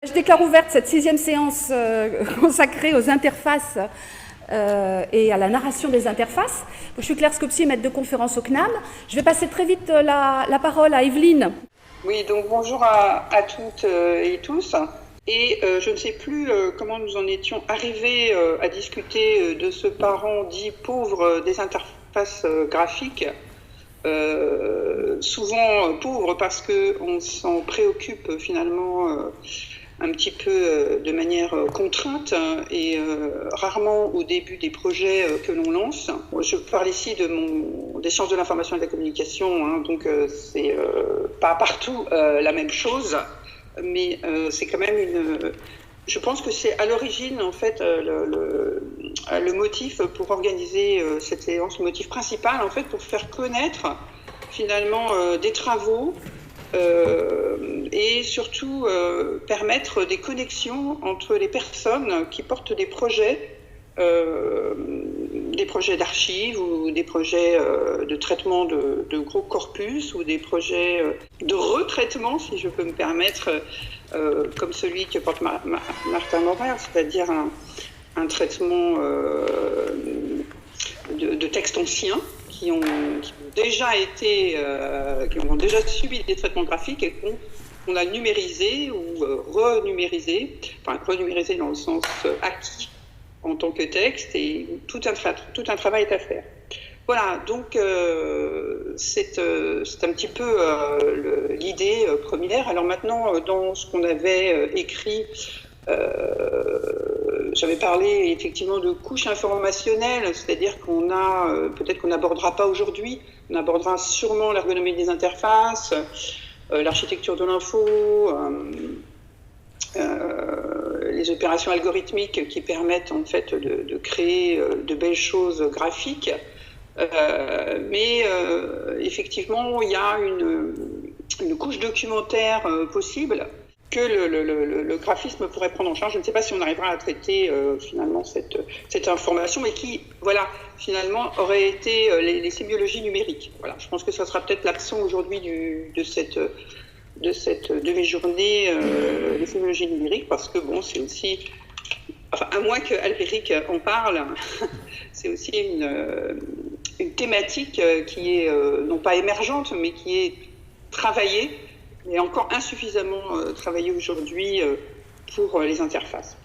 Je déclare ouverte cette 6e séance consacrée aux interfaces et à la narration des interfaces. Je suis Claire Scopsi, maître de conférence au CNAM. Je vais passer très vite la parole à Evelyne. Oui, donc bonjour à toutes et tous. Et je ne sais plus comment nous en étions arrivés à discuter de ce parent dit pauvre des interfaces graphiques. Souvent pauvre parce qu'on s'en préoccupe finalement un petit peu de manière contrainte et rarement au début des projets que l'on lance. Je parle ici des sciences de l'information et de la communication, hein, donc c'est pas partout la même chose, mais c'est quand même je pense que c'est à l'origine en fait le motif pour organiser cette séance, le motif principal en fait pour faire connaître finalement des travaux et surtout permettre des connexions entre les personnes qui portent des projets d'archives ou des projets de traitement de gros corpus ou des projets de retraitement, si je peux me permettre, comme celui que porte Martin Morer, c'est-à-dire un traitement de textes anciens qui ont déjà subi des traitements graphiques et qu'on a numérisé ou renumérisé, enfin renumérisé dans le sens acquis en tant que texte, et tout un travail est à faire. Voilà, donc c'est un petit peu l'idée première. Alors maintenant, dans ce qu'on avait écrit, j'avais parlé effectivement de couches informationnelles, c'est-à-dire peut-être qu'on n'abordera pas aujourd'hui, on abordera sûrement l'ergonomie des interfaces, l'architecture de l'info, les opérations algorithmiques qui permettent en fait de créer de belles choses graphiques. Mais effectivement, il y a une couche documentaire possible que le graphisme pourrait prendre en charge. Je ne sais pas si on arrivera à traiter finalement cette information, mais qui, voilà, finalement, aurait été les sémiologies numériques. Voilà, je pense que ça sera peut-être l'accent aujourd'hui de cette demi-journée, les sémiologies numériques, parce que bon, c'est aussi, enfin, à moins que Albéric en parle, c'est aussi une thématique qui est non pas émergente, mais qui est travaillée, et encore insuffisamment travaillée aujourd'hui pour les interfaces.